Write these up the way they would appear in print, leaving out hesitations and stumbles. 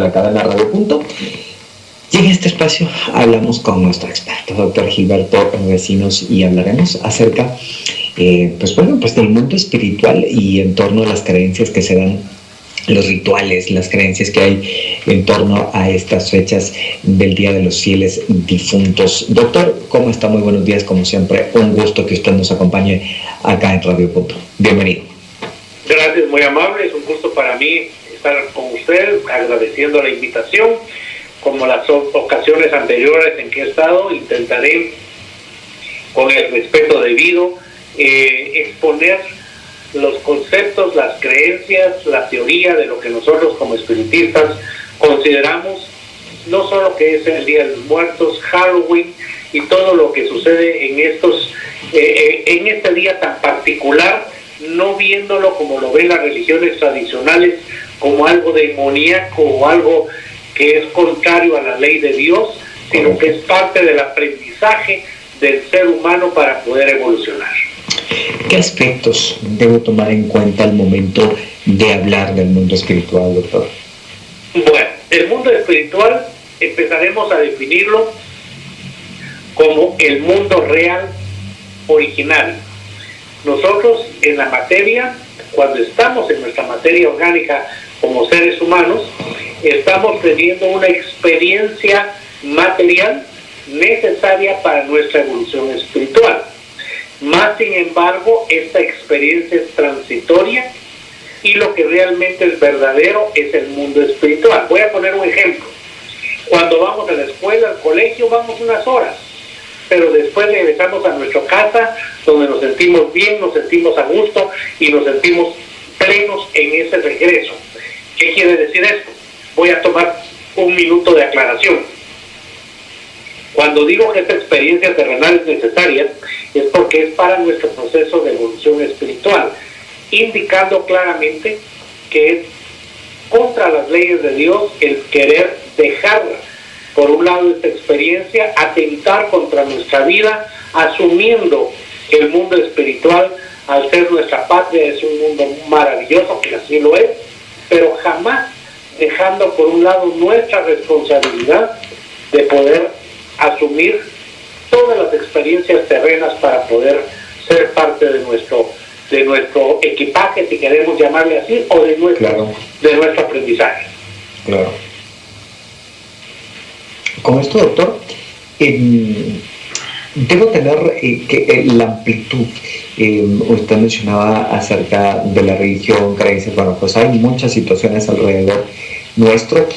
la cadena Radio Punto. Y en este espacio hablamos con nuestro experto, doctor Gilberto Vecinos, y hablaremos acerca del mundo espiritual y en torno a las creencias que se dan, los rituales, las creencias que hay en torno a estas fechas del Día de los Fieles Difuntos. Doctor, ¿cómo está? Muy buenos días, como siempre. Un gusto que usted nos acompañe acá en Radio Punto. Bienvenido. Gracias, muy amable. Es un gusto para mí estar con usted, agradeciendo la invitación. Como las ocasiones anteriores en que he estado, intentaré, con el respeto debido, exponer los conceptos, las creencias, la teoría de lo que nosotros como espiritistas consideramos, no solo que es el Día de los Muertos, Halloween y todo lo que sucede en este día tan particular, no viéndolo como lo ven las religiones tradicionales, como algo demoníaco o algo que es contrario a la ley de Dios, sino que es parte del aprendizaje del ser humano para poder evolucionar. ¿Qué aspectos debo tomar en cuenta al momento de hablar del mundo espiritual, doctor? Bueno, el mundo espiritual empezaremos a definirlo como el mundo real original. Nosotros en la materia, cuando estamos en nuestra materia orgánica como seres humanos, estamos teniendo una experiencia material necesaria para nuestra evolución espiritual. Más sin embargo, esta experiencia es transitoria y lo que realmente es verdadero es el mundo espiritual. Voy a poner un ejemplo. Cuando vamos a la escuela, al colegio, vamos unas horas, pero después regresamos a nuestra casa donde nos sentimos bien, nos sentimos a gusto y nos sentimos plenos en ese regreso. ¿Qué quiere decir esto? Voy a tomar un minuto de aclaración. Cuando digo que esta experiencia terrenal es necesaria, es porque es para nuestro proceso de evolución espiritual, indicando claramente que es contra las leyes de Dios el querer dejar, por un lado, esta experiencia, atentar contra nuestra vida, asumiendo que el mundo espiritual, al ser nuestra patria, es un mundo maravilloso, que así lo es, pero jamás dejando por un lado nuestra responsabilidad de poder asumir todas las experiencias terrenas para poder ser parte de nuestro equipaje, si queremos llamarle así, o de nuestro aprendizaje. Claro. Con esto, doctor, debo tener la amplitud. Usted mencionaba acerca de la religión, creencias. Bueno, pues hay muchas situaciones alrededor nuestro,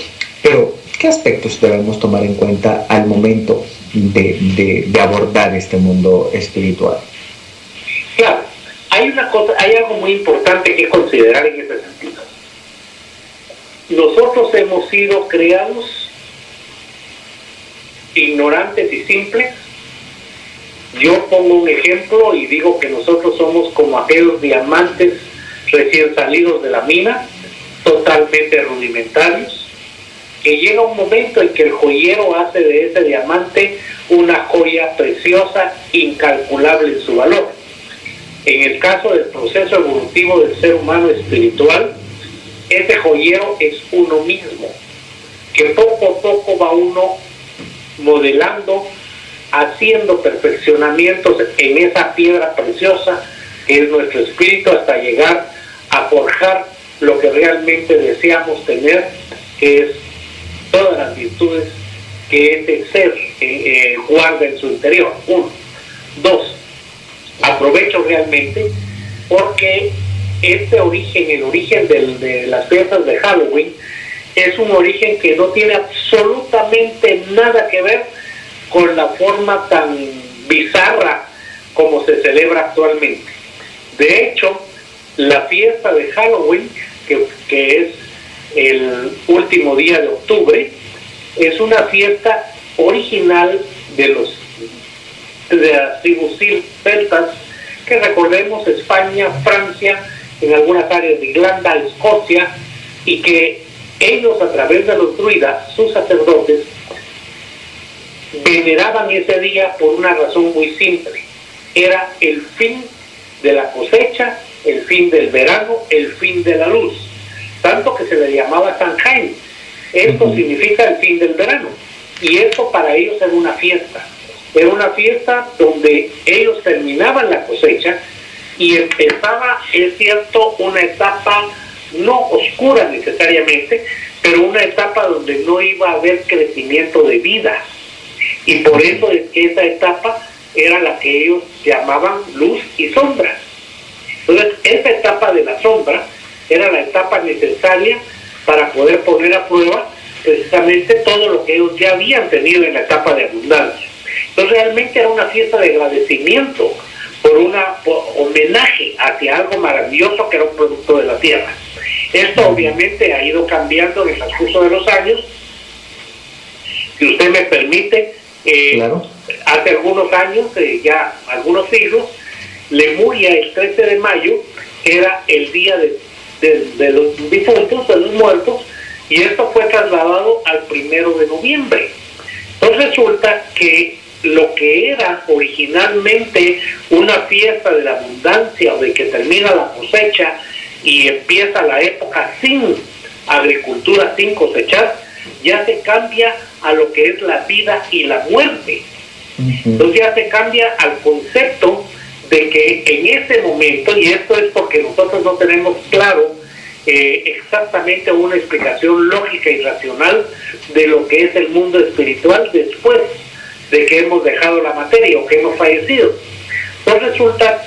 pero ¿qué aspectos debemos tomar en cuenta al momento de abordar este mundo espiritual? Claro, hay algo muy importante que considerar en ese sentido. Nosotros hemos sido creados ignorantes y simples. Yo pongo un ejemplo y digo que nosotros somos como aquellos diamantes recién salidos de la mina, totalmente rudimentarios, que llega un momento en que el joyero hace de ese diamante una joya preciosa, incalculable en su valor. En el caso del proceso evolutivo del ser humano espiritual, ese joyero es uno mismo, que poco a poco va uno modelando, haciendo perfeccionamientos en esa piedra preciosa que es nuestro espíritu, hasta llegar a forjar lo que realmente deseamos tener, que es todas las virtudes que ese ser guarda en su interior. 1. 2. Aprovecho realmente porque el origen de las fiestas de Halloween es un origen que no tiene absolutamente nada que ver con la forma tan bizarra como se celebra actualmente. De hecho, la fiesta de Halloween, que es el último día de octubre, es una fiesta original de las tribus celtas, que recordemos España, Francia, en algunas áreas de Irlanda, Escocia, y que ellos, a través de los druidas, sus sacerdotes, veneraban ese día por una razón muy simple. Era el fin de la cosecha, el fin del verano, el fin de la luz. Tanto que se le llamaba San Jaime. Esto significa el fin del verano. Y eso para ellos era una fiesta. Era una fiesta donde ellos terminaban la cosecha y empezaba, es cierto, una etapa no oscura necesariamente, pero una etapa donde no iba a haber crecimiento de vida. Y por eso es que esa etapa era la que ellos llamaban luz y sombra. Entonces, esa etapa de la sombra era la etapa necesaria para poder poner a prueba precisamente todo lo que ellos ya habían tenido en la etapa de abundancia. Entonces, realmente era una fiesta de agradecimiento por homenaje hacia algo maravilloso que era un producto de la tierra. Esto obviamente ha ido cambiando en el transcurso de los años. Si usted me permite, claro. Hace algunos años, ya algunos siglos, Lemuria, el 13 de mayo, era el día de los difuntos, de los muertos, y esto fue trasladado al 1 de noviembre. Entonces resulta que lo que era originalmente una fiesta de la abundancia o de que termina la cosecha y empieza la época sin agricultura, sin cosechar, ya se cambia a lo que es la vida y la muerte. Entonces ya se cambia al concepto de que en ese momento, y esto es porque nosotros no tenemos claro exactamente una explicación lógica y racional de lo que es el mundo espiritual después de que hemos dejado la materia o que hemos fallecido. Entonces resulta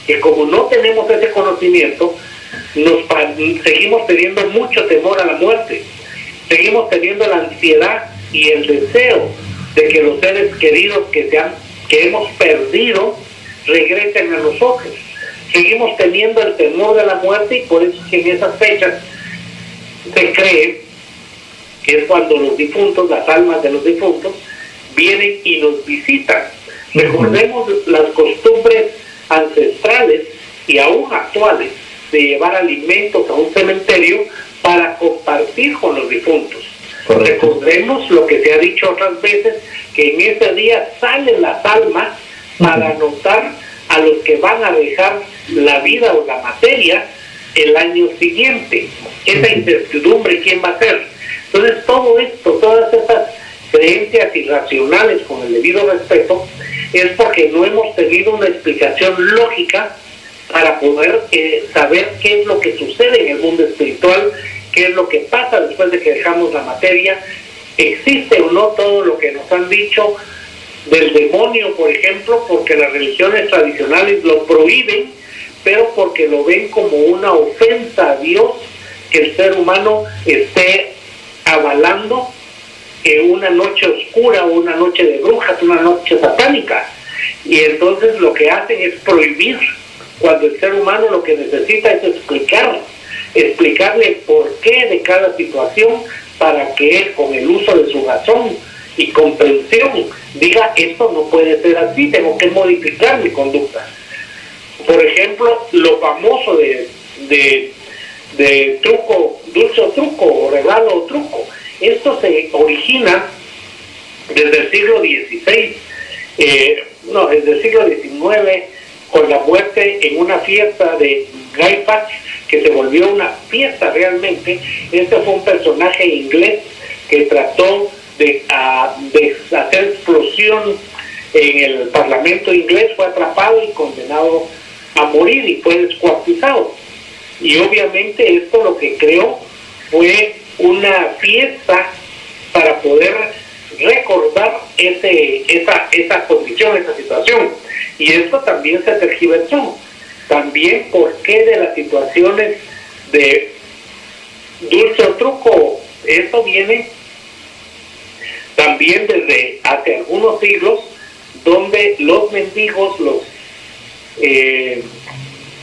que como no tenemos ese conocimiento, seguimos teniendo mucho temor a la muerte, seguimos teniendo la ansiedad y el deseo de que los seres queridos que hemos perdido regresen a nosotros. Seguimos teniendo el temor de la muerte y por eso es que en esas fechas se cree que es cuando los difuntos, las almas de los difuntos, vienen y nos visitan. Recordemos las costumbres ancestrales y aún actuales de llevar alimentos a un cementerio para compartir con los difuntos. Correcto. Recordemos lo que se ha dicho otras veces, que en ese día salen las almas para anotar a los que van a dejar la vida o la materia el año siguiente. Esa incertidumbre, ¿quién va a ser? Entonces todo esto, todas esas creencias irracionales, con el debido respeto, es porque no hemos tenido una explicación lógica para poder saber qué es lo que sucede en el mundo espiritual, qué es lo que pasa después de que dejamos la materia, existe o no todo lo que nos han dicho del demonio, por ejemplo, porque las religiones tradicionales lo prohíben, pero porque lo ven como una ofensa a Dios, que el ser humano esté avalando una noche oscura, una noche de brujas, una noche satánica. Y entonces lo que hacen es prohibir, cuando el ser humano lo que necesita es explicarle el porqué de cada situación, para que él, con el uso de su razón y comprensión, diga, esto no puede ser así, tengo que modificar mi conducta. Por ejemplo, lo famoso de truco, dulce o truco, o regalo o truco, esto se origina desde el siglo XVI, desde el siglo XIX, con la muerte en una fiesta de Guy Fawkes, que se volvió una fiesta realmente. Este fue un personaje inglés que trató de hacer explosión en el Parlamento inglés, fue atrapado y condenado a morir y fue descuartizado. Y obviamente esto lo que creó fue una fiesta para poder recordar esa condición, esa situación. Y esto también se tergiversó. También, ¿por qué de las situaciones de dulce o truco? Esto viene también desde hace algunos siglos, donde los mendigos, los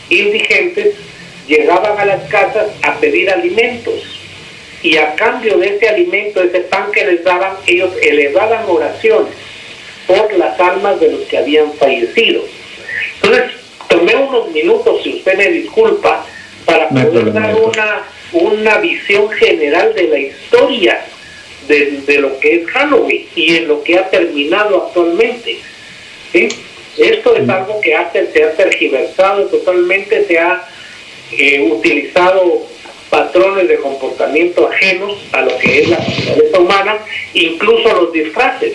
indigentes, llegaban a las casas a pedir alimentos, y a cambio de ese alimento, ese pan que les daban, ellos elevaban oraciones por las almas de los que habían fallecido. Entonces, tomé unos minutos, si usted me disculpa, para poder dar una visión general de la historia de lo que es Halloween y en lo que ha terminado actualmente. ¿Sí? Esto es algo que se ha tergiversado totalmente, se ha utilizado patrones de comportamiento ajenos a lo que es la naturaleza humana, incluso los disfraces.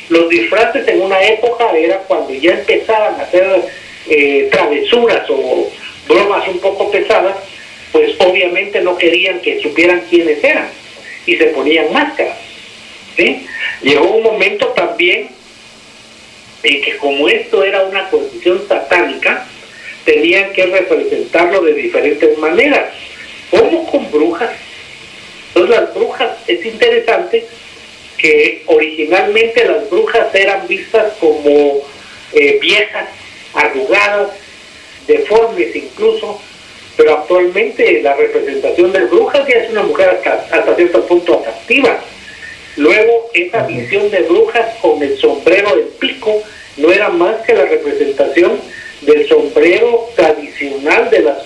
Los disfraces en una época era cuando ya empezaban a hacer travesuras o bromas un poco pesadas, pues obviamente no querían que supieran quiénes eran y se ponían máscaras, ¿sí? Llegó un momento también en que, como esto era una condición satánica, tenían que representarlo de diferentes maneras, como con brujas. Entonces las brujas, es interesante que originalmente las brujas eran vistas como viejas, arrugadas, deformes incluso, pero actualmente la representación de brujas ya es una mujer hasta cierto punto atractiva. Luego, esa visión de brujas con el sombrero del pico no era más que la representación del sombrero tradicional de las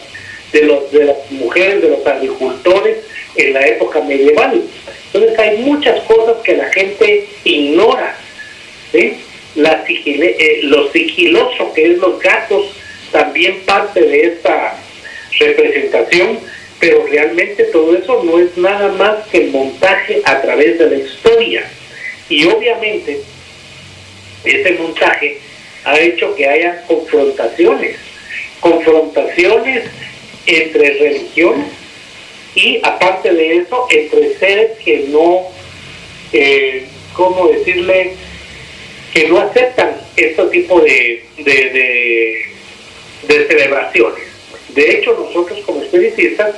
mujeres, de los agricultores en la época medieval. Entonces hay muchas cosas que la gente ignora, ¿sí? Lo sigiloso que es los gatos también parte de esta representación, pero realmente todo eso no es nada más que el montaje a través de la historia. Y obviamente ese montaje ha hecho que haya confrontaciones entre religiones y, aparte de eso, entre seres que no, ¿cómo decirle?, que no aceptan este tipo de celebraciones. De hecho, nosotros como espiritistas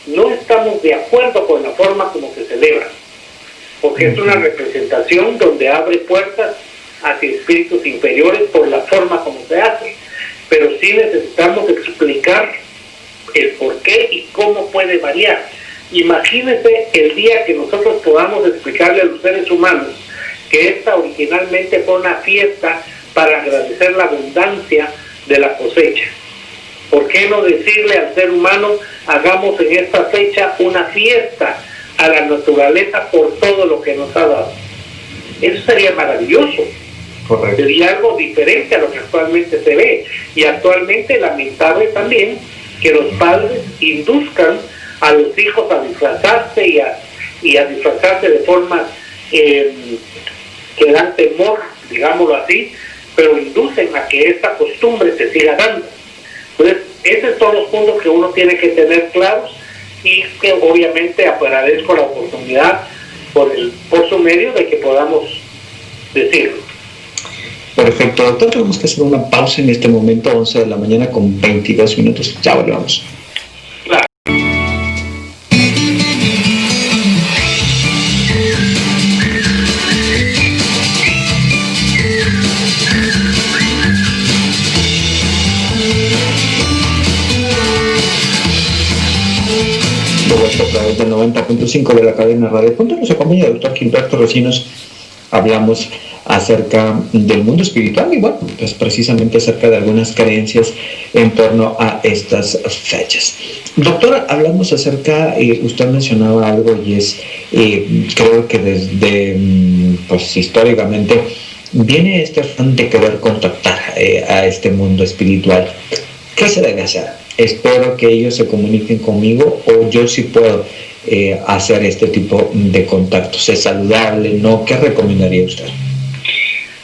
no estamos de acuerdo con la forma como se celebra, porque es una representación donde abre puertas hacia espíritus inferiores por la forma como se hace, pero sí necesitamos explicar el por qué y cómo puede variar. Imagínense el día que nosotros podamos explicarle a los seres humanos que esta originalmente fue una fiesta para agradecer la abundancia de la cosecha. ¿Por qué no decirle al ser humano, hagamos en esta fecha una fiesta a la naturaleza por todo lo que nos ha dado? Eso sería maravilloso. Correcto. Sería algo diferente a lo que actualmente se ve. Y actualmente lamentable también que los padres induzcan a los hijos a disfrazarse y a disfrazarse de formas que dan temor, digámoslo así, pero inducen a que esta costumbre se siga dando. Entonces, esos son los puntos que uno tiene que tener claros, y que obviamente agradezco la oportunidad por su medio de que podamos decirlo. Perfecto, doctor, tenemos que hacer una pausa en este momento, 11 de la mañana con 22 minutos. Ya volvemos. Claro. A través del 90.5 de la cadena Radio Punto nos acompaña el doctor Gilberto Recinos. Hablamos acerca del mundo espiritual y bueno, pues precisamente acerca de algunas creencias en torno a estas fechas. Doctor, hablamos acerca, usted mencionaba algo y es, creo que desde, pues históricamente, viene este afán de querer contactar a este mundo espiritual. ¿Qué se debe hacer? Espero que ellos se comuniquen conmigo o yo sí puedo hacer este tipo de contactos. ¿Es saludable? ¿No? ¿Qué recomendaría usted?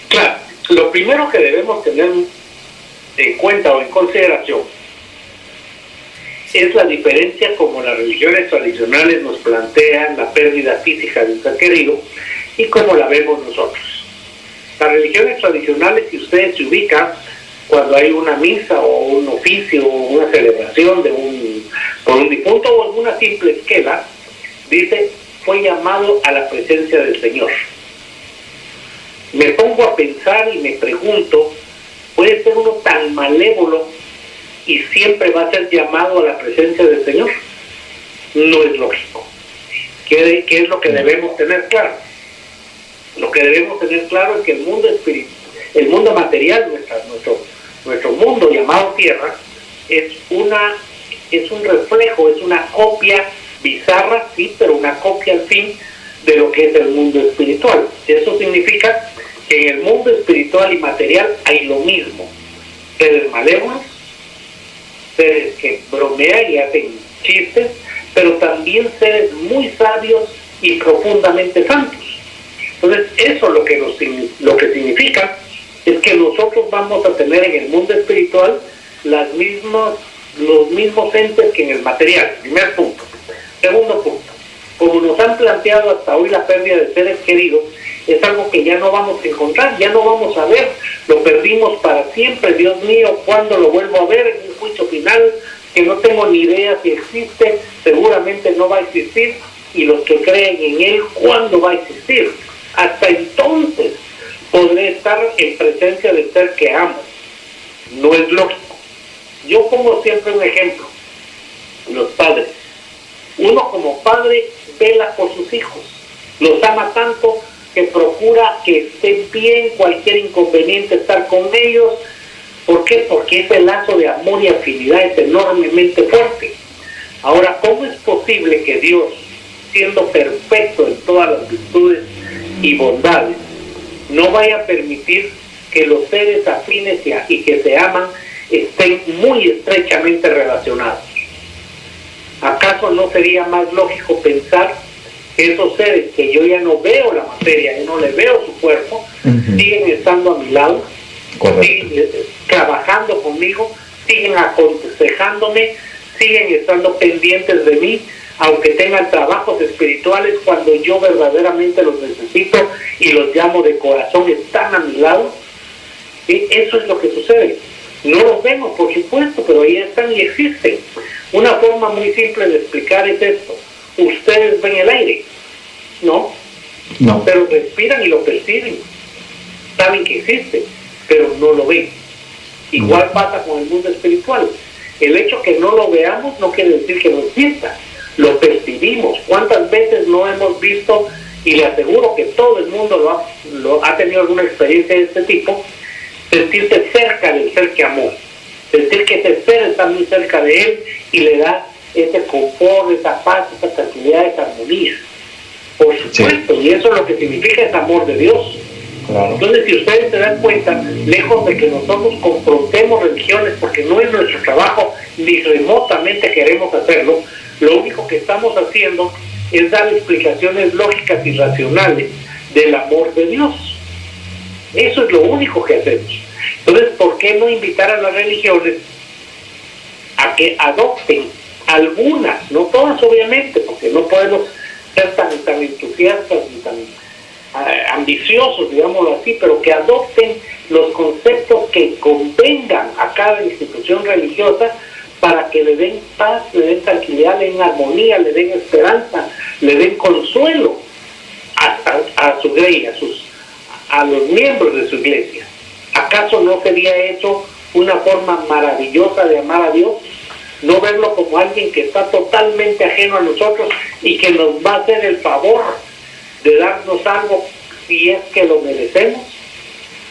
Claro, lo primero que debemos tener en cuenta o en consideración es la diferencia como las religiones tradicionales nos plantean la pérdida física de un ser querido y como la vemos nosotros. Las religiones tradicionales, si ustedes se ubican, cuando hay una misa o un oficio o una celebración por un difunto o alguna simple esquela, dice, fue llamado a la presencia del Señor. Me pongo a pensar y me pregunto, ¿puede ser uno tan malévolo y siempre va a ser llamado a la presencia del Señor? No es lógico. ¿Qué es lo que debemos tener claro? Lo que debemos tener claro es que el mundo espiritual, el mundo material, nuestro mundo llamado Tierra, es un reflejo, es una copia bizarra, sí, pero una copia al fin de lo que es el mundo espiritual. Eso significa que en el mundo espiritual y material hay lo mismo: seres malévolos, seres que bromean y hacen chistes, pero también seres muy sabios y profundamente santos. Entonces, eso lo que significa es que nosotros vamos a tener en el mundo espiritual los mismos entes que en el material. Primer punto. Segundo punto, como nos han planteado hasta hoy la pérdida de seres queridos, es algo que ya no vamos a encontrar, ya no vamos a ver, lo perdimos para siempre. Dios mío, ¿cuándo lo vuelvo a ver en un juicio final? Que no tengo ni idea si existe, seguramente no va a existir, y los que creen en él, ¿cuándo va a existir? Hasta entonces podré estar en presencia del ser que amo. No es lógico. Yo pongo siempre un ejemplo, los padres. Uno como padre vela por sus hijos, los ama tanto que procura que estén bien, cualquier inconveniente estar con ellos. ¿Por qué? Porque ese lazo de amor y afinidad es enormemente fuerte. Ahora, ¿cómo es posible que Dios, siendo perfecto en todas las virtudes y bondades, no vaya a permitir que los seres afines y que se aman estén muy estrechamente relacionados? ¿Acaso no sería más lógico pensar que esos seres que yo ya no veo la materia, yo no le veo su cuerpo, siguen estando a mi lado, siguen trabajando conmigo, siguen aconsejándome, siguen estando pendientes de mí, aunque tengan trabajos espirituales, cuando yo verdaderamente los necesito y los llamo de corazón, están a mi lado? ¿Sí? Eso es lo que sucede. No los vemos, por supuesto, pero ahí están y existen. Una forma muy simple de explicar es esto. Ustedes ven el aire, ¿no? No. Pero respiran y lo perciben. Saben que existe, pero no lo ven. Igual pasa con el mundo espiritual. El hecho que no lo veamos no quiere decir que no exista. Lo percibimos. ¿Cuántas veces no hemos visto? Y le aseguro que todo el mundo lo ha tenido alguna experiencia de este tipo. Sentirse cerca del ser que amó. Sentir que ese ser está muy cerca de él y le da ese confort, esa paz, esa tranquilidad, esa armonía. Por supuesto, sí. Y eso es lo que significa ese amor de Dios. Claro. Entonces, si ustedes se dan cuenta, lejos de que nosotros confrontemos religiones, porque no es nuestro trabajo, ni remotamente queremos hacerlo, lo único que estamos haciendo es dar explicaciones lógicas y racionales del amor de Dios. Eso es lo único que hacemos. Entonces, ¿por qué no invitar a las religiones a que adopten algunas, no todas obviamente, porque no podemos ser tan entusiastas ni tan ambiciosos, digámoslo así, pero que adopten los conceptos que convengan a cada institución religiosa para que le den paz, le den tranquilidad, le den armonía, le den esperanza, le den consuelo a su iglesia, a los miembros de su iglesia. ¿Acaso no sería eso una forma maravillosa de amar a Dios? No verlo como alguien que está totalmente ajeno a nosotros y que nos va a hacer el favor de darnos algo si es que lo merecemos.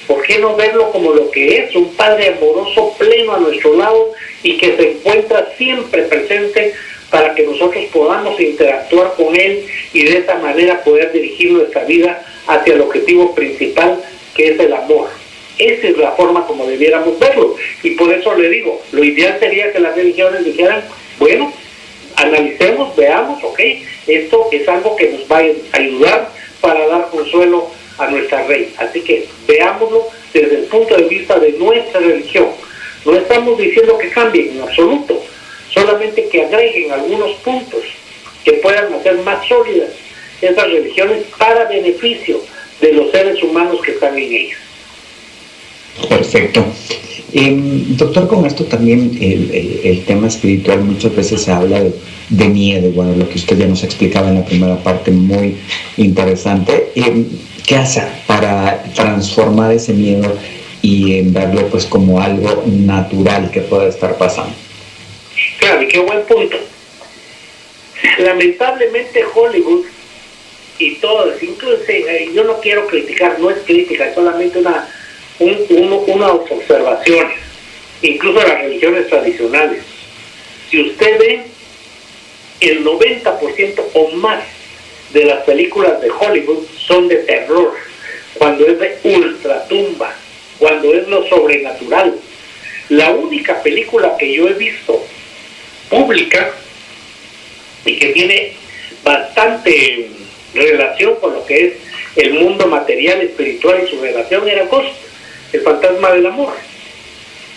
¿Por qué no verlo como lo que es? Un Padre amoroso, pleno a nuestro lado y que se encuentra siempre presente para que nosotros podamos interactuar con Él y de esa manera poder dirigir nuestra vida hacia el objetivo principal, que es el amor. Esa es la forma como debiéramos verlo. Y por eso le digo, lo ideal sería que las religiones dijeran, bueno, analicemos, veamos, ok, esto es algo que nos va a ayudar para dar consuelo a nuestra reina. Así que veámoslo desde el punto de vista de nuestra religión. No estamos diciendo que cambien en absoluto, solamente que agreguen algunos puntos que puedan hacer más sólidas esas religiones para beneficio de los seres humanos que están en ellas. Perfecto. Doctor, con esto también el tema espiritual muchas veces se habla de miedo, bueno, lo que usted ya nos explicaba en la primera parte, muy interesante. ¿Qué hace para transformar ese miedo y verlo pues como algo natural que puede estar pasando? Claro, y qué buen punto. Lamentablemente Hollywood y todo, incluso yo no quiero criticar, no es crítica, es solamente unas observaciones, incluso las religiones tradicionales. Si usted ve, el 90% o más de las películas de Hollywood son de terror, cuando es de ultratumba, cuando es lo sobrenatural. La única película que yo he visto pública y que tiene bastante relación con lo que es el mundo material, espiritual y su relación, era Ghost, el fantasma del amor.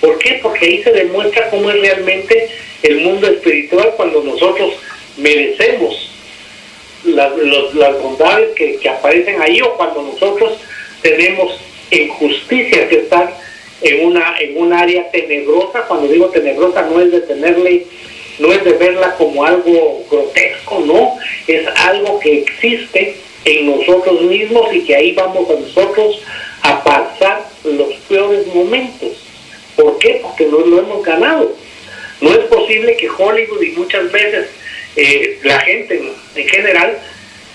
¿Por qué? Porque ahí se demuestra cómo es realmente el mundo espiritual cuando nosotros merecemos las bondades que aparecen ahí, o cuando nosotros tenemos injusticias que están en un área tenebrosa. Cuando digo tenebrosa no es de verla como algo grotesco, no, es algo que existe en nosotros mismos y que ahí vamos a nosotros a pasar los peores momentos. ¿Por qué? Porque no lo hemos ganado. No es posible que Hollywood y muchas veces la gente en general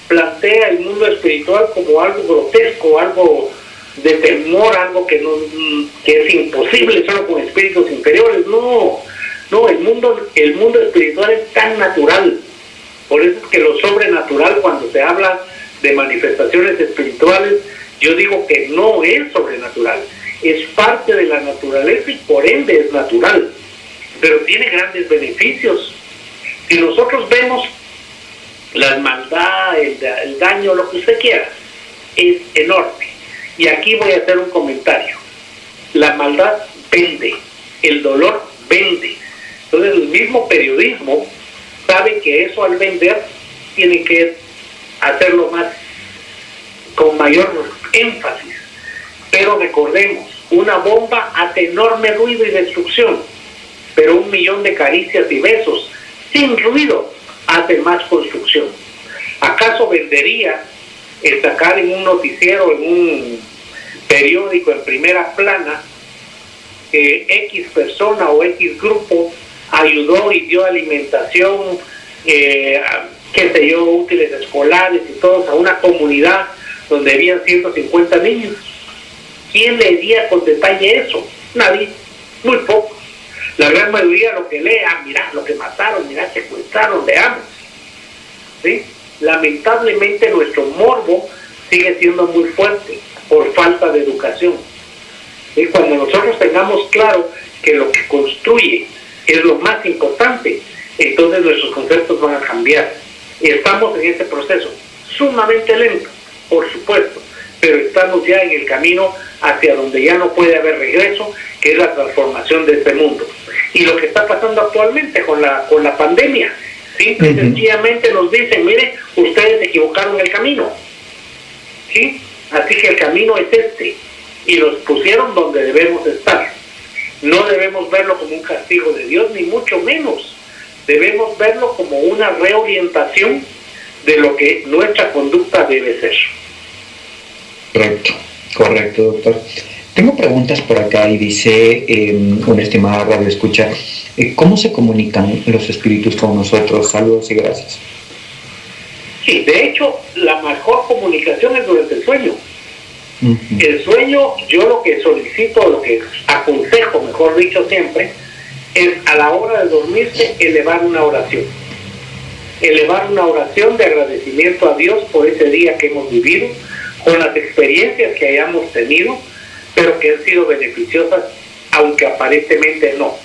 plantea el mundo espiritual como algo grotesco, algo de temor, algo que es imposible solo con espíritus inferiores. No, el mundo espiritual es tan natural. Por eso es que lo sobrenatural, cuando se habla de manifestaciones espirituales, yo digo que no es sobrenatural, es parte de la naturaleza y por ende es natural, pero tiene grandes beneficios. Si nosotros vemos la maldad, el daño, lo que usted quiera, es enorme. Y aquí voy a hacer un comentario. La maldad vende, el dolor vende. Entonces el mismo periodismo sabe que eso al vender tiene que hacerlo con mayor énfasis. Pero recordemos, una bomba hace enorme ruido y destrucción, pero 1 millón de caricias y besos sin ruido hace más construcción. ¿Acaso vendería el sacar en un noticiero, en un periódico en primera plana, que X persona o X grupo ayudó y dio alimentación, útiles escolares y todos a una comunidad donde habían 150 niños? ¿Quién leería con detalle eso? Nadie, muy poco. La gran mayoría lo que lee, mirá lo que mataron, mirá, secuestraron, veamos. ¿Sí? Lamentablemente nuestro morbo sigue siendo muy fuerte por falta de educación. Y cuando nosotros tengamos claro que lo que construye es lo más importante, entonces nuestros conceptos van a cambiar. Y estamos en ese proceso, sumamente lento, por supuesto, pero estamos ya en el camino hacia donde ya no puede haber regreso, que es la transformación de este mundo. Y lo que está pasando actualmente con la pandemia, simple y sencillamente nos dicen, mire, ustedes se equivocaron el camino, ¿sí? Así que el camino es este, y nos pusieron donde debemos estar. No debemos verlo como un castigo de Dios, ni mucho menos. Debemos verlo como una reorientación de lo que nuestra conducta debe ser. Correcto, doctor. Tengo preguntas por acá y dice una estimada radio escucha, ¿cómo se comunican los espíritus con nosotros? Saludos y gracias. Sí, de hecho, la mejor comunicación es durante el sueño. El sueño, yo lo que solicito, lo que aconsejo, mejor dicho siempre, es a la hora de dormirse elevar una oración. Elevar una oración de agradecimiento a Dios por ese día que hemos vivido, con las experiencias que hayamos tenido, pero que han sido beneficiosas, aunque aparentemente no.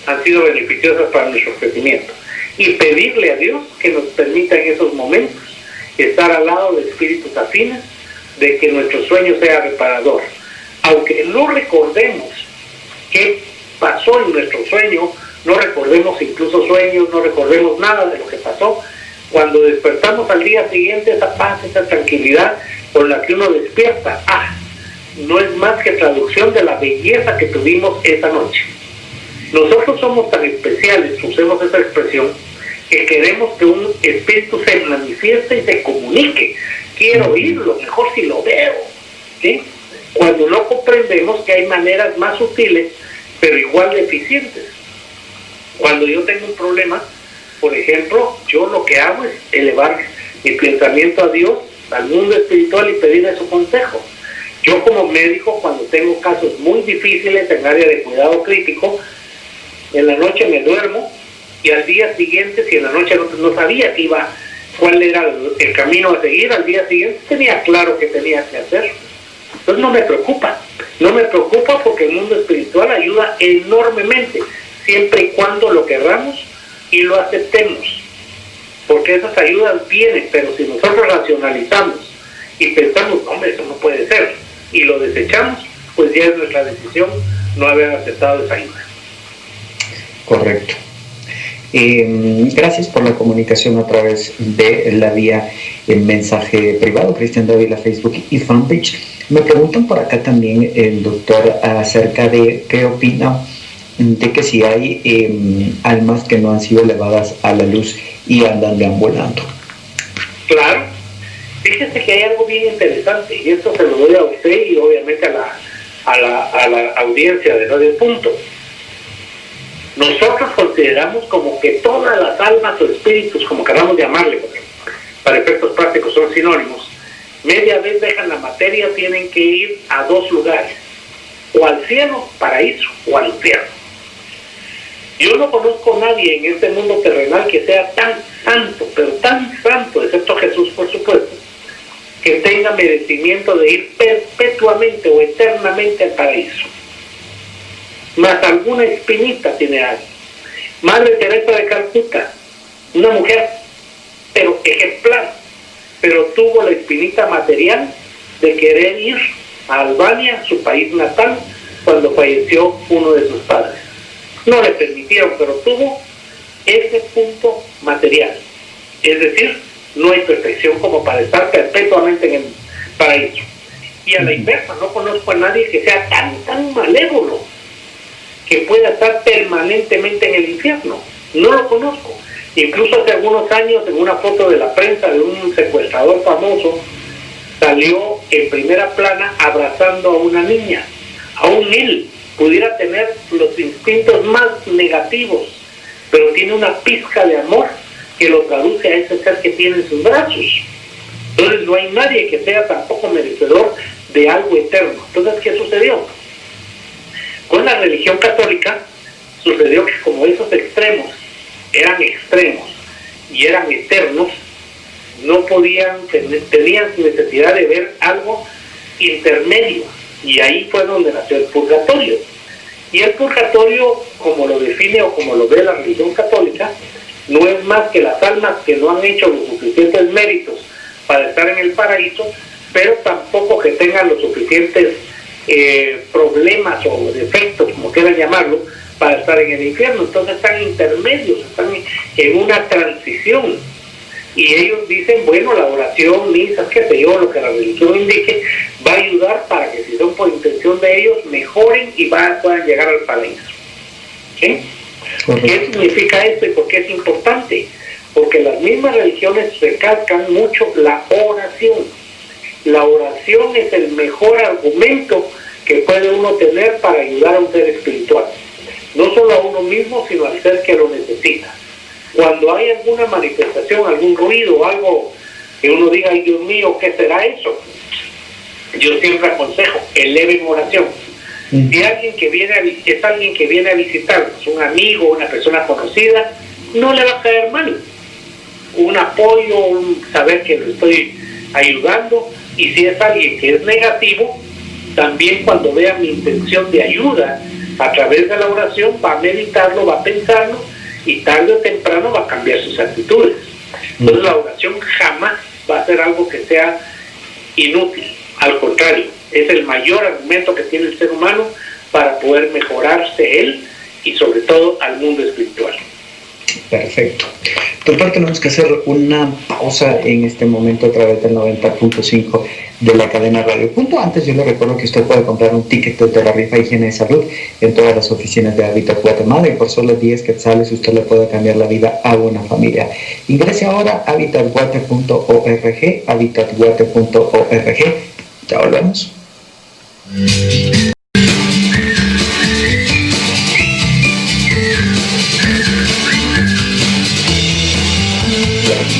Han sido beneficiosas para nuestro crecimiento. Y pedirle a Dios que nos permita en esos momentos estar al lado de espíritus afines, de que nuestro sueño sea reparador. Aunque no recordemos qué pasó en nuestro sueño, no recordemos incluso sueños, no recordemos nada de lo que pasó, cuando despertamos al día siguiente, esa paz, esa tranquilidad con la que uno despierta, no es más que traducción de la belleza que tuvimos esa noche. Nosotros somos tan especiales, usemos esa expresión, que queremos que un espíritu se manifieste y se comunique. Quiero oírlo, mejor si lo veo, ¿sí? Cuando no comprendemos que hay maneras más sutiles, pero igual de eficientes. Cuando yo tengo un problema, por ejemplo, yo lo que hago es elevar mi pensamiento a Dios, al mundo espiritual, y pedirle su consejo. Yo como médico, cuando tengo casos muy difíciles en área de cuidado crítico, en la noche me duermo, y al día siguiente, si en la noche no sabía cuál era el camino a seguir, al día siguiente tenía claro qué tenía que hacer. Entonces no me preocupa porque el mundo espiritual ayuda enormemente, siempre y cuando lo querramos y lo aceptemos. porque esas ayudas vienen, pero si nosotros racionalizamos y pensamos, hombre, eso no puede ser, y lo desechamos, pues ya es nuestra decisión no haber aceptado esa ayuda. Correcto. Gracias por la comunicación a través de la vía en mensaje privado, Cristian Dávila, Facebook y fanpage. Me preguntan por acá también el doctor acerca de qué opina de que si hay almas que no han sido elevadas a la luz y andan deambulando. Claro, fíjese que hay algo bien interesante, y esto se lo doy a usted y obviamente a la audiencia de Radio Punto. Nosotros consideramos como que todas las almas o espíritus, como queramos llamarle, porque para efectos prácticos son sinónimos, media vez dejan la materia, tienen que ir a dos lugares, o al cielo, paraíso, o al infierno. Yo no conozco a nadie en este mundo terrenal que sea tan santo, pero tan santo, excepto Jesús, por supuesto, que tenga merecimiento de ir perpetuamente o eternamente al paraíso. Más alguna espinita tiene algo. Madre Teresa de Calcuta, una mujer, pero ejemplar, pero tuvo la espinita material de querer ir a Albania, su país natal, cuando falleció uno de sus padres. No le permitieron, pero tuvo ese punto material. Es decir, no hay perfección como para estar perpetuamente en el paraíso. Y a la inversa, no conozco a nadie que sea tan malévolo que pueda estar permanentemente en el infierno. No lo conozco. Incluso hace algunos años, en una foto de la prensa de un secuestrador famoso, salió en primera plana abrazando a una niña. Aún él pudiera tener los instintos más negativos, pero tiene una pizca de amor que lo traduce a ese ser que tiene en sus brazos. Entonces no hay nadie que sea tampoco merecedor de algo eterno. Entonces, ¿qué sucedió? Con la religión católica sucedió que como esos extremos eran extremos y eran eternos, no podían, tenían necesidad de ver algo intermedio, y ahí fue donde nació el purgatorio. Y el purgatorio, como lo define o como lo ve la religión católica, no es más que las almas que no han hecho los suficientes méritos para estar en el paraíso, pero tampoco que tengan los suficientes problemas o defectos, como quieran llamarlo, para estar en el infierno. Entonces están intermedios, están en una transición, y ellos dicen, bueno, la oración, misas, qué sé yo, lo que la religión indique, va a ayudar para que, si son por intención de ellos, mejoren y puedan llegar al paraíso. ¿Sí? ¿Qué significa esto y por qué es importante? Porque las mismas religiones recalcan mucho la oración. La oración es el mejor argumento que puede uno tener para ayudar a un ser espiritual. No solo a uno mismo, sino al ser que lo necesita. Cuando hay alguna manifestación, algún ruido, algo que uno diga, ay Dios mío, ¿qué será eso? Yo siempre aconsejo, eleven oración. Si alguien que viene es alguien que viene a visitarnos, un amigo, una persona conocida, no le va a caer mal. Un apoyo, un saber que lo estoy ayudando. Y si es alguien que es negativo, también cuando vea mi intención de ayuda a través de la oración, va a meditarlo, va a pensarlo, y tarde o temprano va a cambiar sus actitudes. Entonces la oración jamás va a ser algo que sea inútil. Al contrario, es el mayor argumento que tiene el ser humano para poder mejorarse él y sobre todo al mundo espiritual. Perfecto. Doctor, tenemos que hacer una pausa en este momento a través del 90.5 de la cadena Radio Punto. Antes, yo le recuerdo que usted puede comprar un ticket de la rifa Higiene y Salud en todas las oficinas de Hábitat Guatemala, y por solo 10 quetzales usted le puede cambiar la vida a una familia. Ingrese ahora a habitatguate.org, habitatguate.org. Ya volvemos.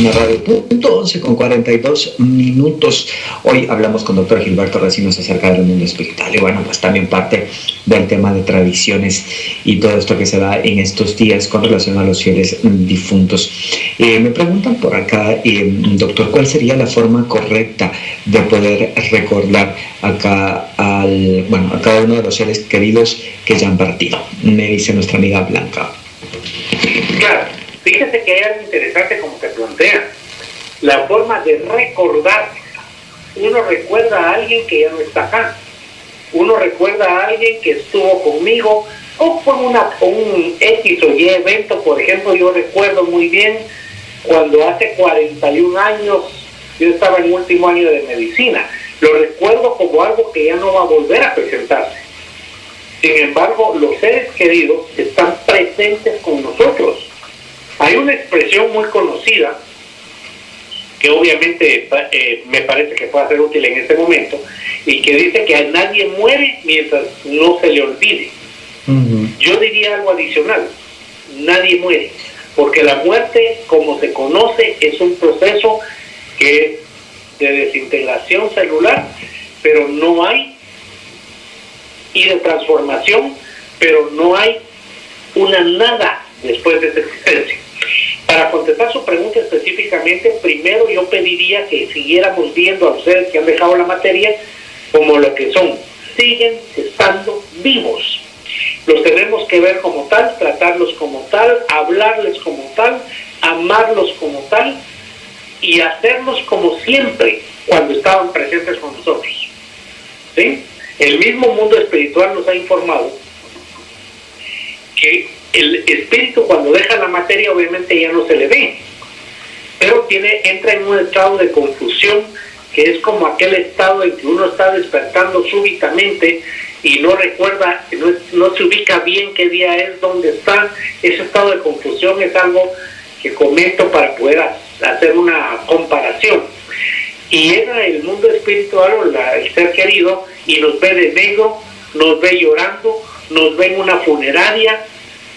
Radio Punto, 11 con 42 minutos. Hoy hablamos con doctor Gilberto Recinos acerca del mundo espiritual, y bueno, pues también parte del tema de tradiciones y todo esto que se da en estos días con relación a los fieles difuntos. Me preguntan por acá, doctor, ¿cuál sería la forma correcta de poder recordar acá a cada uno de los seres queridos que ya han partido? Me dice nuestra amiga Blanca. Claro, Fíjese que hay algo interesante como te plantea. La forma de recordar. Uno recuerda a alguien que ya no está acá. Uno recuerda a alguien que estuvo conmigo o por un X o Y evento. Por ejemplo, yo recuerdo muy bien cuando hace 41 años yo estaba en último año de medicina. Lo recuerdo como algo que ya no va a volver a presentarse. Sin embargo, los seres queridos están presentes con nosotros. Hay una expresión muy conocida que obviamente me parece que puede ser útil en este momento, y que dice que a nadie muere mientras no se le olvide. Yo diría algo adicional: nadie muere, porque la muerte, como se conoce, es un proceso que es de desintegración celular, pero no hay, y de transformación, pero no hay una nada después de esa existencia. Para contestar su pregunta específicamente, primero yo pediría que siguiéramos viendo a los seres que han dejado la materia como lo que son. Siguen estando vivos. Los tenemos que ver como tal, tratarlos como tal, hablarles como tal, amarlos como tal y hacerlos como siempre cuando estaban presentes con nosotros. ¿Sí? El mismo mundo espiritual nos ha informado que el espíritu, cuando deja la materia, obviamente ya no se le ve, pero entra en un estado de confusión, que es como aquel estado en que uno está despertando súbitamente y no recuerda, no se ubica bien qué día es, dónde está. Ese estado de confusión es algo que comento para poder hacer una comparación. Y entra el mundo espiritual o el ser querido y nos ve de negro, nos ve llorando, nos ve en una funeraria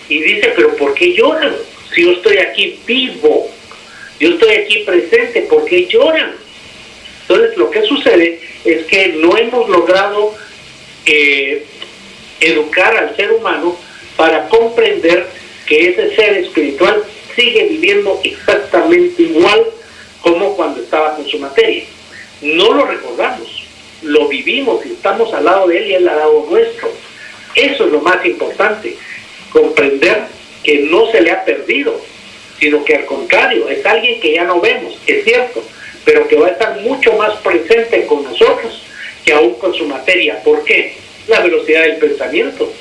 y dice: pero ¿por qué lloran? Si yo estoy aquí vivo, yo estoy aquí presente, ¿por qué lloran? Entonces lo que sucede es que no hemos logrado educar al ser humano para comprender que ese ser espiritual sigue viviendo exactamente igual como cuando estaba con su materia. No lo recordamos, lo vivimos y estamos al lado de él y él al lado nuestro. Eso es lo más importante, comprender que no se le ha perdido, sino que al contrario, es alguien que ya no vemos, es cierto, pero que va a estar mucho más presente con nosotros que aún con su materia. ¿Por qué? La velocidad del pensamiento.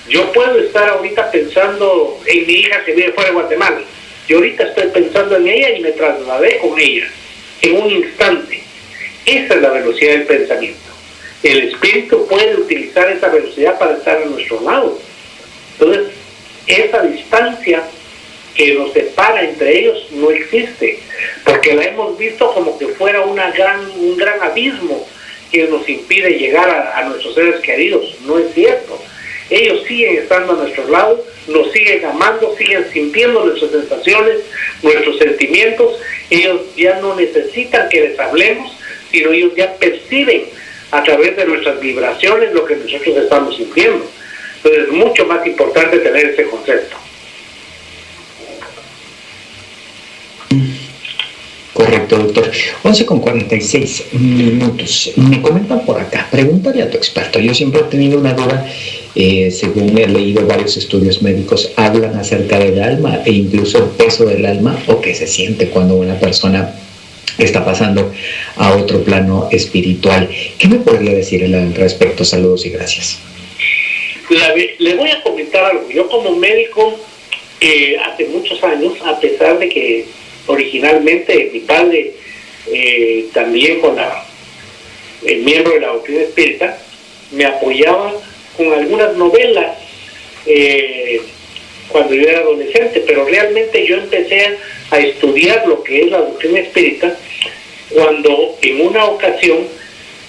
Yo puedo estar ahorita pensando en mi hija que vive fuera de Guatemala. Yo ahorita estoy pensando en ella y me trasladé con ella en un instante. Esa es la velocidad del pensamiento. El espíritu puede utilizar esa velocidad para estar a nuestro lado. Entonces, esa distancia que nos separa entre ellos no existe, porque la hemos visto como que fuera un gran abismo que nos impide llegar a nuestros seres queridos. No es cierto. Ellos siguen estando a nuestro lado, nos siguen amando, siguen sintiendo nuestras sensaciones, nuestros sentimientos. Ellos ya no necesitan que les hablemos, sino ellos ya perciben a través de nuestras vibraciones lo que nosotros estamos sintiendo. Entonces es mucho más importante tener ese concepto. Correcto, doctor. 11:46 minutos. Me comentan por acá, pregúntale a tu experto. Yo siempre he tenido una duda, según he leído varios estudios médicos, hablan acerca del alma e incluso el peso del alma o qué se siente cuando una persona está pasando a otro plano espiritual. ¿Qué me podría decir al respecto? Saludos y gracias. Le voy a comentar algo. Yo como médico, hace muchos años, a pesar de que originalmente mi padre también con el miembro de la doctrina espírita me apoyaba con algunas novelas cuando yo era adolescente, pero realmente yo empecé a estudiar lo que es la doctrina espírita cuando en una ocasión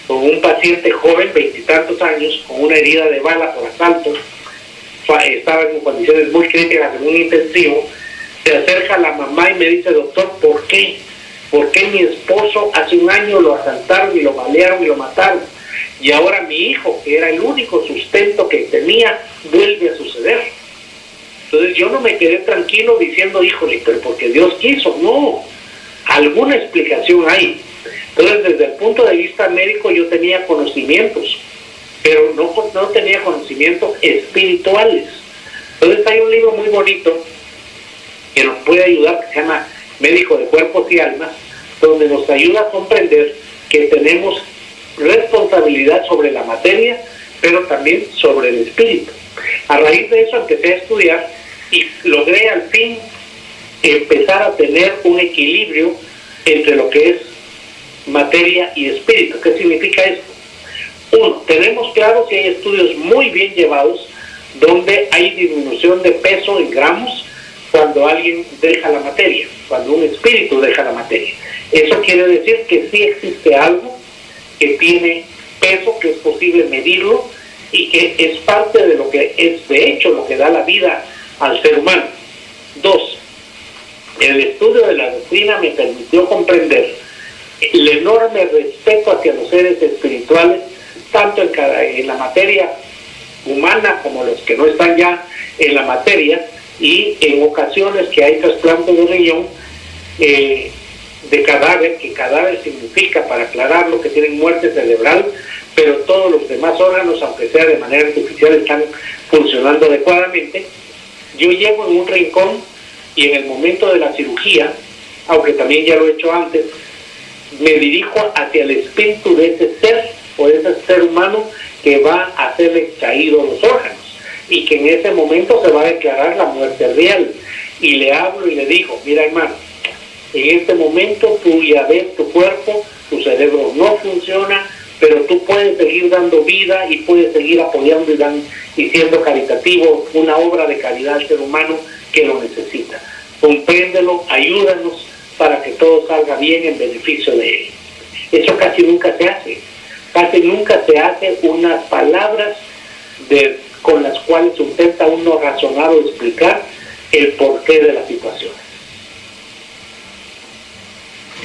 con un paciente joven, 20 y tantos años, con una herida de bala por asalto, estaba en condiciones muy críticas en un intensivo. Se acerca la mamá y me dice: doctor, ¿por qué? ¿Por qué mi esposo hace un año lo asaltaron y lo balearon y lo mataron? Y ahora mi hijo, que era el único sustento que tenía, vuelve a suceder. Entonces yo no me quedé tranquilo diciendo: híjole, pero porque Dios quiso. No, alguna explicación hay. Entonces desde el punto de vista médico yo tenía conocimientos, pero no tenía conocimientos espirituales. Entonces hay un libro muy bonito que nos puede ayudar, que se llama Médico de Cuerpos y Almas, donde nos ayuda a comprender que tenemos responsabilidad sobre la materia, pero también sobre el espíritu. A raíz de eso empecé a estudiar y logré al fin empezar a tener un equilibrio entre lo que es materia y espíritu. ¿Qué significa esto? Uno, tenemos claro que hay estudios muy bien llevados donde hay disminución de peso en gramos cuando alguien deja la materia, cuando un espíritu deja la materia. Eso quiere decir que sí existe algo que tiene peso, que es posible medirlo y que es parte de lo que es de hecho lo que da la vida al ser humano. Dos, el estudio de la doctrina me permitió comprender el enorme respeto hacia los seres espirituales, tanto en la materia humana como los que no están ya en la materia, y en ocasiones que hay trasplante de riñón, de cadáver, que cadáver significa, para aclararlo, que tienen muerte cerebral, pero todos los demás órganos, aunque sea de manera artificial, están funcionando adecuadamente. Yo llego en un rincón y en el momento de la cirugía, aunque también ya lo he hecho antes, me dirijo hacia el espíritu de ese ser o de ese ser humano que va a ser extraído los órganos y que en ese momento se va a declarar la muerte real. Y le hablo y le digo: mira, hermano, en este momento tú ya ves tu cuerpo, tu cerebro no funciona, pero tú puedes seguir dando vida y puedes seguir apoyando y siendo caritativo, una obra de caridad al ser humano que lo necesita. Compréndelo, ayúdanos para que todo salga bien en beneficio de él. Eso casi nunca se hace. Casi nunca se hace unas palabras con las cuales intenta uno razonar o explicar el porqué de la situación.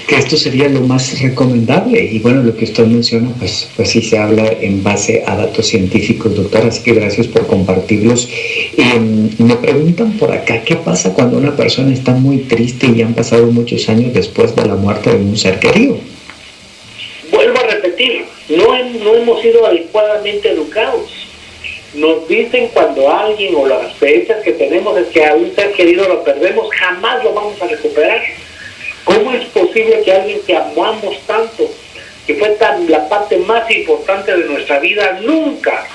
Que esto sería lo más recomendable, y bueno, lo que usted menciona, pues sí se habla en base a datos científicos, doctor, así que gracias por compartirlos. Me preguntan por acá, ¿qué pasa cuando una persona está muy triste y han pasado muchos años después de la muerte de un ser querido? Vuelvo a repetir, no hemos sido adecuadamente educados. Nos dicen cuando alguien, o las experiencias que tenemos es que a un ser querido lo perdemos, jamás lo vamos a recuperar. ¿Cómo es posible que alguien que amamos tanto, que fue la parte más importante de nuestra vida, nunca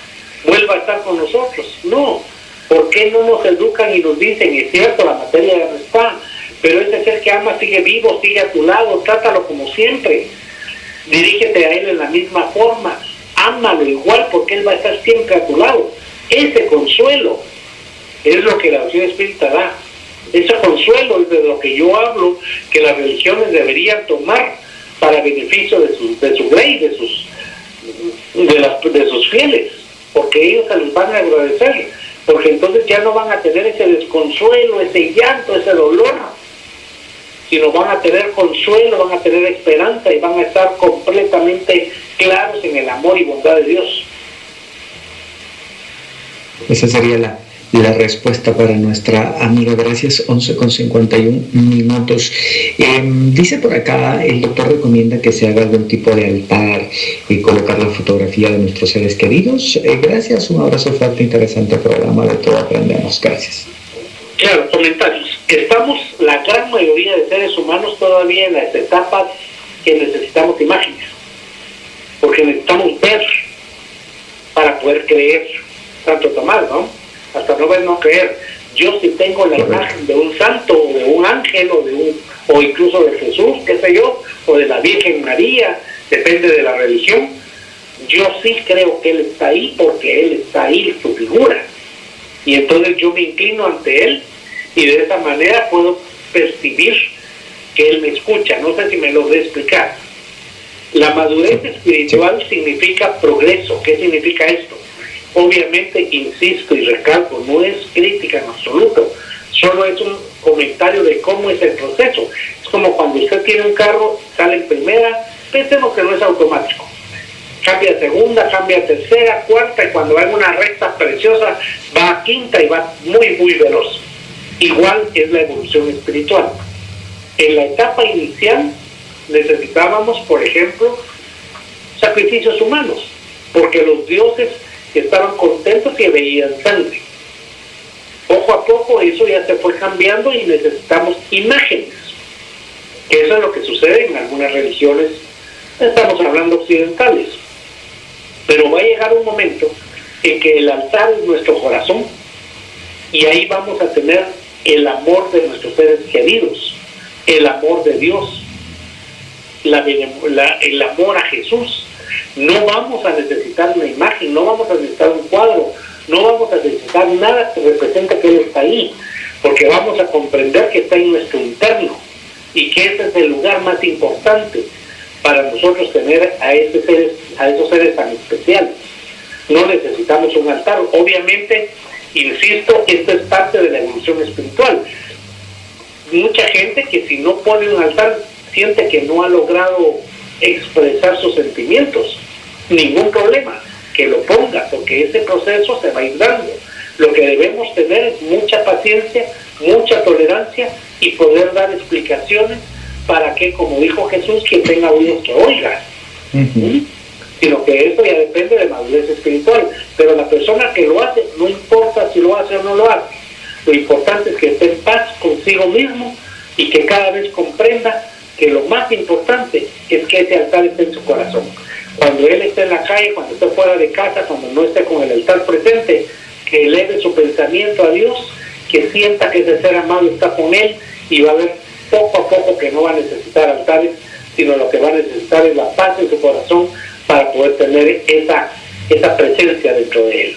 vuelva a estar con nosotros? No. ¿Por qué no nos educan y nos dicen: es cierto, la materia ya no está, pero ese ser que amas sigue vivo, sigue a tu lado, trátalo como siempre, dirígete a él en la misma forma, ámalo igual porque él va a estar siempre a tu lado? Ese consuelo es lo que la oración espírita da. Ese consuelo es de lo que yo hablo, que las religiones deberían tomar para beneficio de su ley, de sus fieles, porque ellos se los van a agradecer, porque entonces ya no van a tener ese desconsuelo, ese llanto, ese dolor, sino van a tener consuelo, van a tener esperanza y van a estar completamente claros en el amor y bondad de Dios. Esa sería la respuesta para nuestra amiga. Gracias. 11:51. Dice por acá, el doctor recomienda que se haga algún tipo de altar y colocar la fotografía de nuestros seres queridos. Gracias, un abrazo fuerte, interesante programa, de todo aprendemos. Gracias. Claro, comentarios. Estamos, la gran mayoría de seres humanos, todavía en las etapas que necesitamos imágenes, porque necesitamos ver para poder creer. Santo Tomás, ¿no? Hasta no ver, no creer. Yo sí tengo la imagen de un santo, o de un ángel, o incluso de Jesús, qué sé yo, o de la Virgen María, depende de la religión. Yo sí creo que Él está ahí porque Él está ahí, su figura. Y entonces yo me inclino ante Él y de esa manera puedo percibir que Él me escucha. No sé si me lo voy a explicar. La madurez espiritual significa progreso. ¿Qué significa esto? Obviamente, insisto y recalco, no es crítica en absoluto, solo es un comentario de cómo es el proceso. Es como cuando usted tiene un carro, sale en primera, pensemos que no es automático, cambia a segunda, cambia a tercera, cuarta, y cuando va en una recta preciosa va a quinta y va muy muy veloz. Igual es la evolución espiritual. En la etapa inicial necesitábamos, por ejemplo, sacrificios humanos, porque los dioses estaban contentos y veían sangre. Poco a poco eso ya se fue cambiando y necesitamos imágenes. Eso es lo que sucede en algunas religiones, estamos hablando occidentales. Pero va a llegar un momento en que el altar es nuestro corazón y ahí vamos a tener el amor de nuestros seres queridos, el amor de Dios, el amor a Jesús. No vamos a necesitar una imagen, no vamos a necesitar un cuadro, no vamos a necesitar nada que represente que Él está ahí, porque vamos a comprender que está en nuestro interno y que ese es el lugar más importante para nosotros tener a esos seres tan especiales. No necesitamos un altar. Obviamente, insisto, esto es parte de la evolución espiritual. Mucha gente que si no pone un altar siente que no ha logrado expresar sus sentimientos. Ningún problema, que lo ponga, porque ese proceso se va a ir dando. Lo que debemos tener es mucha paciencia, mucha tolerancia y poder dar explicaciones para que, como dijo Jesús, quien tenga oídos que oiga. ¿Sí? Sino que eso ya depende de madurez espiritual. Pero la persona que lo hace, no importa si lo hace o no lo hace. Lo importante es que esté en paz consigo mismo y que cada vez comprenda que lo más importante es que ese altar esté en su corazón. Cuando él esté en la calle, cuando esté fuera de casa, cuando no esté con el altar presente, que eleve su pensamiento a Dios, que sienta que ese ser amado está con él y va a ver poco a poco que no va a necesitar altares, sino lo que va a necesitar es la paz en su corazón para poder tener esa presencia dentro de él.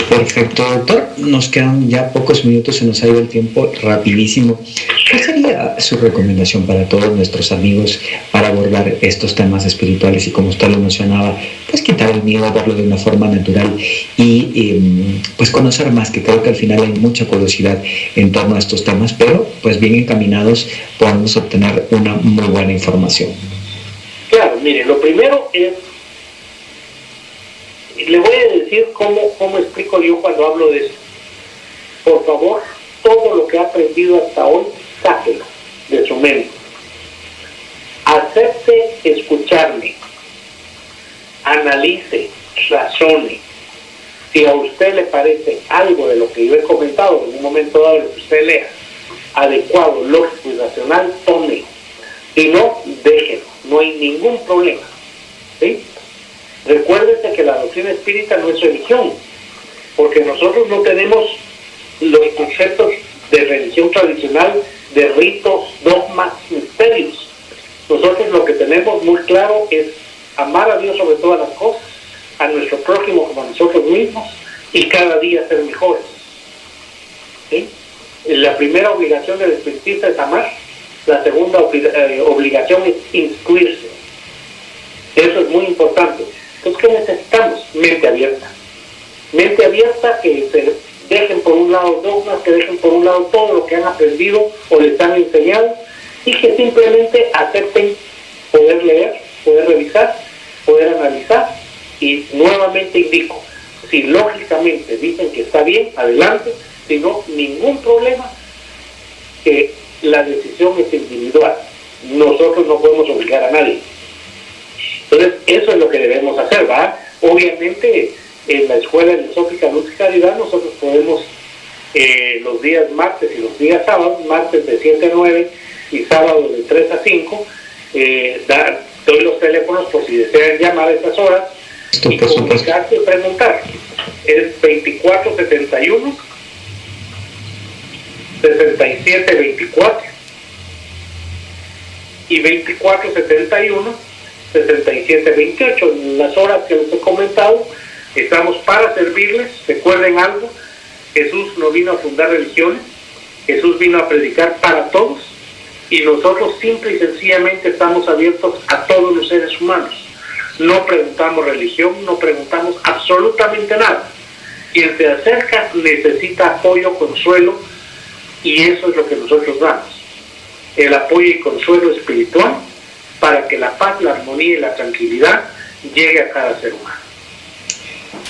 Perfecto, doctor. Nos quedan ya pocos minutos, se nos ha ido el tiempo rapidísimo. ¿Cuál sería su recomendación para todos nuestros amigos para abordar estos temas espirituales y, como usted lo mencionaba, pues quitar el miedo, verlo de una forma natural y pues conocer más, que creo que al final hay mucha curiosidad en torno a estos temas, pero pues bien encaminados podemos obtener una muy buena información? Claro, mire, lo primero es, le voy a decir cómo explico yo cuando hablo de esto. Por favor, todo lo que ha aprendido hasta hoy, sáquelo de su mente. Acepte escucharme. Analice, razone. Si a usted le parece algo de lo que yo he comentado en un momento dado, lo que usted lea, adecuado, lógico y racional, tómelo. Si no, déjelo. No hay ningún problema. ¿Sí? Recuérdese que la doctrina espírita no es religión, porque nosotros no tenemos los conceptos de religión tradicional, de ritos, dogmas, misterios. Nosotros lo que tenemos muy claro es amar a Dios sobre todas las cosas, a nuestro prójimo como a nosotros mismos, y cada día ser mejores. ¿Sí? La primera obligación del espiritista es amar, la segunda obligación es instruirse. Eso es muy importante. Entonces, ¿qué necesitamos? Mente abierta. Mente abierta, que se dejen por un lado dogmas, que dejen por un lado todo lo que han aprendido o les han enseñado, y que simplemente acepten poder leer, poder revisar, poder analizar. Y nuevamente indico, si lógicamente dicen que está bien, adelante, si no, ningún problema, que la decisión es individual. Nosotros no podemos obligar a nadie. Entonces, eso es lo que debemos hacer, ¿va? Obviamente, en la Escuela Filosófica Luz y Caridad, nosotros podemos, los días martes y los días sábados, martes de 7 a 9 y sábado de 3 a 5, doy los teléfonos por si desean llamar a estas horas y comunicarse y preguntar. Es 2471 6724 y 2471 6728. En las horas que les he comentado, estamos para servirles. Recuerden algo: Jesús no vino a fundar religiones, Jesús vino a predicar para todos, y nosotros simple y sencillamente estamos abiertos a todos los seres humanos. No preguntamos religión, no preguntamos absolutamente nada. Quien se acerca necesita apoyo, consuelo, y eso es lo que nosotros damos: el apoyo y consuelo espiritual para que la paz, la armonía y la tranquilidad llegue a cada ser humano.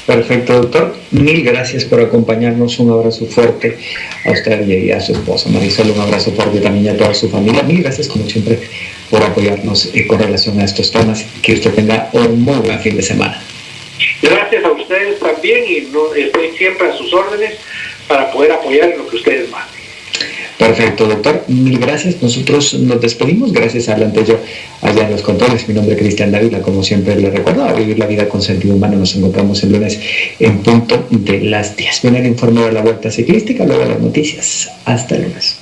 Perfecto, doctor. Mil gracias por acompañarnos. Un abrazo fuerte a usted y a su esposa Marisol. Un abrazo fuerte también a toda su familia. Mil gracias, como siempre, por apoyarnos con relación a estos temas. Que usted tenga un muy buen fin de semana. Gracias a ustedes también, y estoy siempre a sus órdenes para poder apoyar en lo que ustedes manden. Perfecto, doctor. Mil gracias. Nosotros nos despedimos. Gracias a Alan Tello allá en los controles. Mi nombre es Cristian Dávila. Como siempre le recuerdo, a vivir la vida con sentido humano. Nos encontramos el lunes en punto de las 10. Viene el informe de la Vuelta Ciclística, luego las noticias. Hasta el lunes.